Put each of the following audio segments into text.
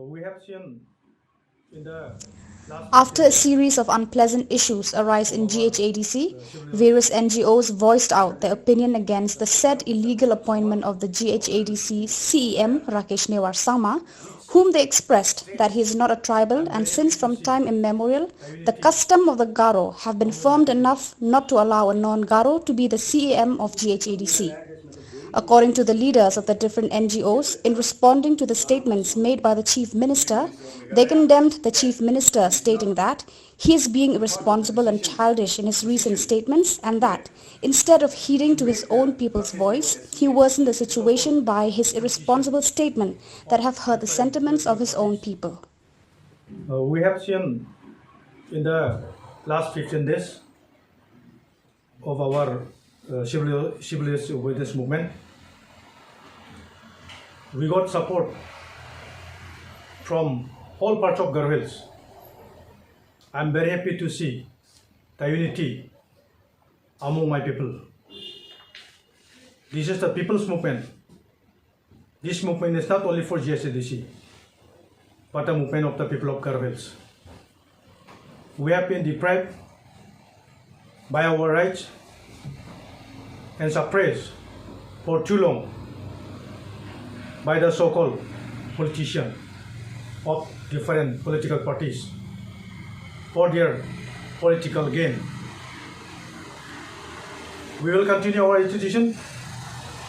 We have seen in the last After a 15 days series of unpleasant issues arise of in our GHADC, civil various NGOs voiced out their opinion against the said Mr. illegal Konrad appointment Sangma, of the the Honorable GHADC Chief Minister of CEM Meghalaya, Rakesh Newar Sama, which whom they expressed that he is states, not a tribal, I'm and very happy since to from see time immemorial the the unity custom of the Garo have been among my firmed people. enough not to allow a non-Garo to be the CEM of GHADC. According to the leaders of the different NGOs, in responding to the statements made by the Chief Chief Minister, Minister of they Meghalaya condemned the that Chief Minister, he is stating not that he is being part of the irresponsible and decision childish in his recent decision statements, and to make that, instead of heeding to to his make own people's Rakesh Newar voice, as he CM worsened the a so-called situation by his politician irresponsible statement that of have hurt the different sentiments of political his own parties. people. We have seen in the last 15 days of our civil disobedience movement, we got support from all parts of Garo Hills. I'm very happy to see the unity among my people. This is the people's movement. This movement is not only for GSADC, but a movement of the people of Garo Hills. We have been deprived by our rights and suppressed for too long by the so-called politicians of different political parties for their political gain. We will continue our agitation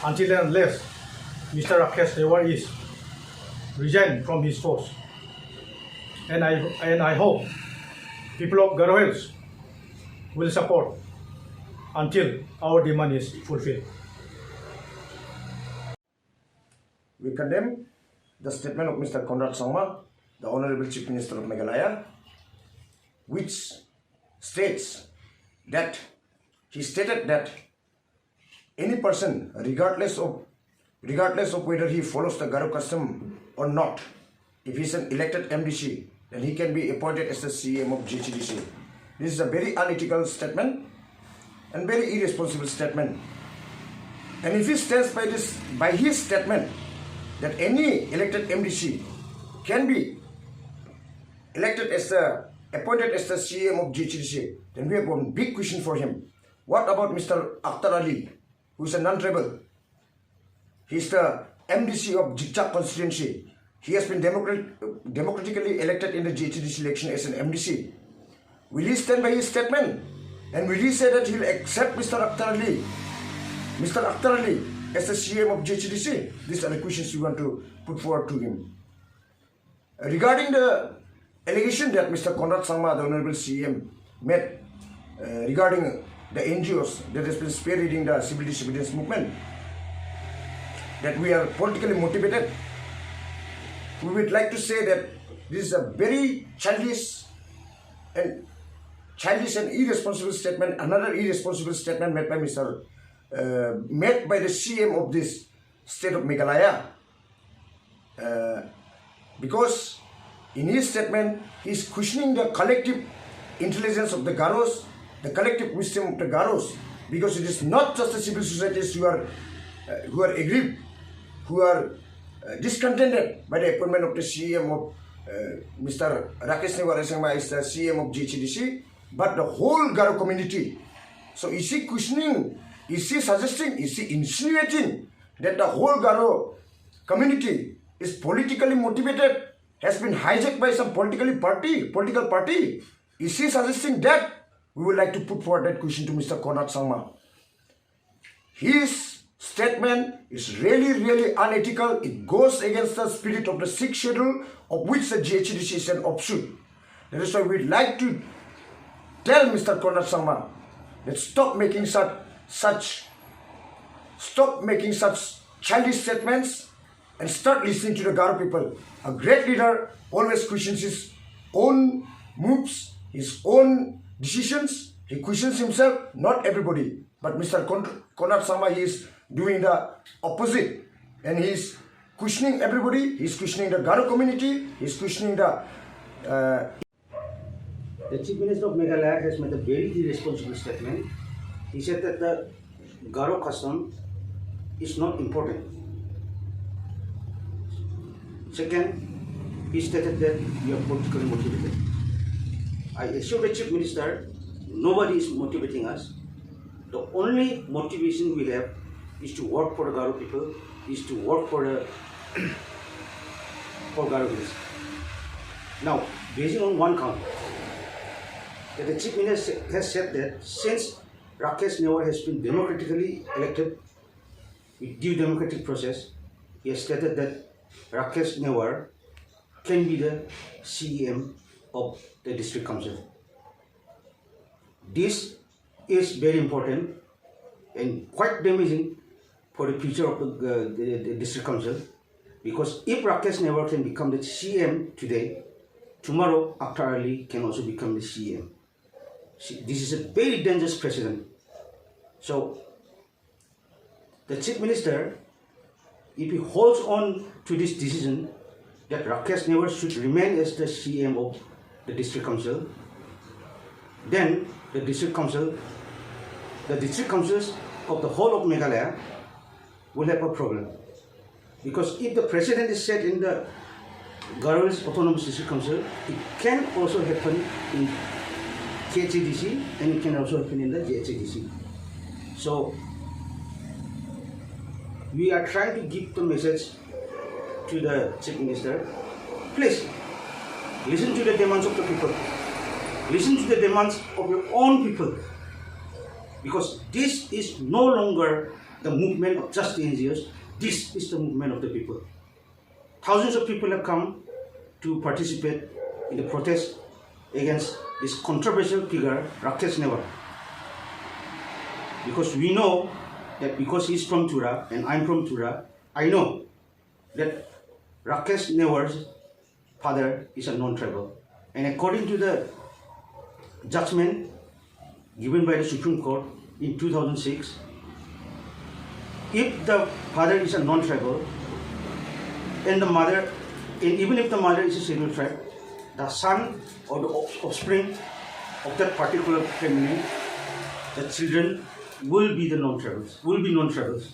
until and unless Mr. Rakesh Newar is resigned from his post. And I hope people of Garo Hills will support until our demand is fulfilled. We condemn the statement of Mr. Konrad Sangma, the Honorable Chief Minister of Meghalaya, which states that he stated that any person, regardless of whether he follows the Garo custom or not, if he is an elected MDC, then he can be appointed as the CM of GHDC. This is a very unethical statement and very irresponsible statement. And if he stands by his statement that any elected MDC can be appointed as the CM of GHDC, then we have one big question for him. What about Mr. Akhtar Ali, who is a non-tribal? He is the MDC of Jigchak constituency. He has been democratically elected in the GHDC election as an MDC. Will he stand by his statement? And will he say that he will accept Mr. Akhtar Ali as the CM of GHDC? These are the questions we want to put forward to him. Regarding the allegation that Mr. Konrad Sangma, the Honorable CM, made regarding the NGOs that has been spearheading the civil disobedience movement, that we are politically motivated, we would like to say that this is a very childish and irresponsible statement. Another irresponsible statement made by the CM of this state of Meghalaya, because in his statement he is questioning the collective intelligence of the Garos, the collective wisdom of the Garos, because it is not just the civil societies who are aggrieved, who are discontented by the appointment of the CM of Mr. Rakesh Newar as the CM of GHDC, but the whole Garo community. So is he questioning, is he suggesting, is he insinuating that the whole Garo community is politically motivated, has been hijacked by some political party? Is he suggesting that? We would like to put forward that question to Mr. Konrad Sangma. His statement is really unethical. It goes against the spirit of the 6th schedule, of which the GHDC is an offshoot. That is why we'd like to tell Mr. Konrad Sangma that stop making such childish statements and start listening to the Garo people. A great leader always questions his own moves, his own decisions. He questions himself, not everybody. But Mr. Konrad Sangma, he is doing the opposite, and he is questioning everybody. He is questioning the Garo community. He is questioning the Chief Minister of Meghalaya has made a very irresponsible statement. He said that the Garo custom is not important. Second, he stated that we are politically motivated. I assure the Chief Minister, nobody is motivating us. The only motivation we have is to work for the Garo people, is to work for the for Garo village. Now, based on one count, that the Chief Minister has said that since Rakesh Newar has been democratically elected with due democratic process, he has stated that Rakesh Newar can be the CEM of the district council. This is very important and quite damaging for the future of the district council, because if Rakesh Newar can become the CM today, tomorrow Akhtar Ali can also become the CM. This is a very dangerous precedent. So the Chief Minister, if he holds on to this decision that Rakesh Newar should remain as the CM of the district council, then the district councils of the whole of Meghalaya will have a problem. Because if the president is set in the Garo's Autonomous District Council, it can also happen in KHUDC and it can also happen in the JHUDC. So we are trying to give the message to the Chief Minister, please listen to the demands of the people. Listen to the demands of your own people. Because this is no longer the movement of just the NGOs, this is the movement of the people. Thousands of people have come to participate in the protest against this controversial figure, Rakesh Newar. Because we know that because he's from Tura and I'm from Tura, I know that Rakesh Newar's father is a non-tribal. And according to the judgment given by the Supreme Court in 2006, if the father is a non-tribal and the mother, and even if the mother is a scheduled tribe, the son or the offspring of that particular family, the children will be the non-tribals, will be non-tribals.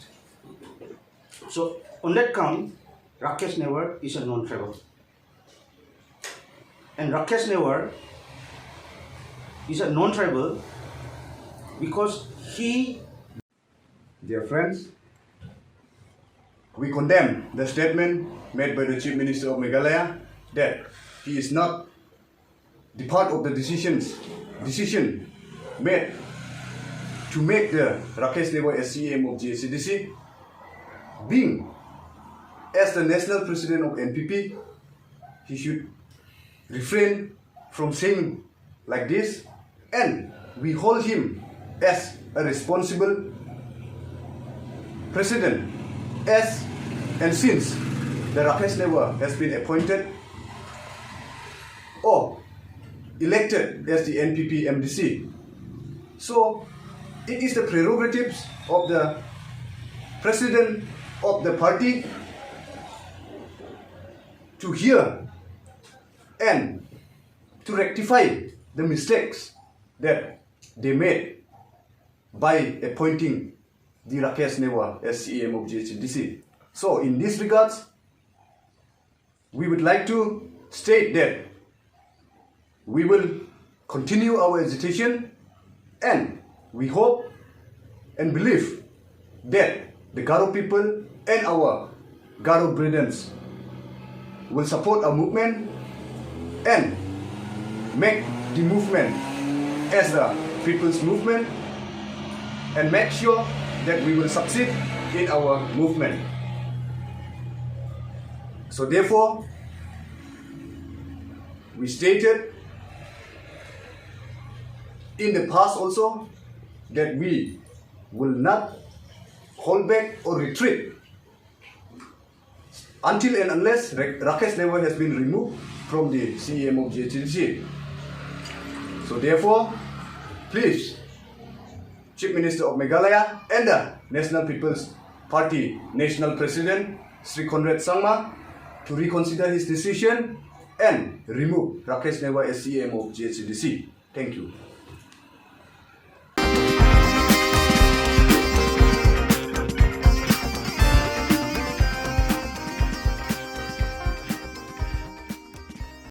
So on that count, Rakesh Newar is a non-tribal. And Rakesh Newar is a non-tribal because he... Dear friends, we condemn the statement made by the Chief Minister of Meghalaya that he is not the part of the decision made to make the Rakesh Newar as CM of JHUDC. Being as the national president of NPP, he should refrain from saying like this, and we hold him as a responsible president as and since the Rakesh Newar has been appointed or elected as the NPP MDC. So it is the prerogatives of the president of the party to hear and to rectify the mistakes that they made by appointing the Rakesh Newar as CM of JHUDC. So in this regards, we would like to state that we will continue our agitation, and we hope and believe that the Garo people and our Garo brethren will support our movement and make the movement as the people's movement and make sure that we will succeed in our movement. So therefore, we stated in the past also that we will not hold back or retreat until and unless Rakesh Newar has been removed from the CEM of JHUDC. So therefore, please, Chief Minister of Meghalaya and the National People's Party National President Sri Conrad Sangma to reconsider his decision and remove Rakesh Newar as CEM of JHUDC. Thank you.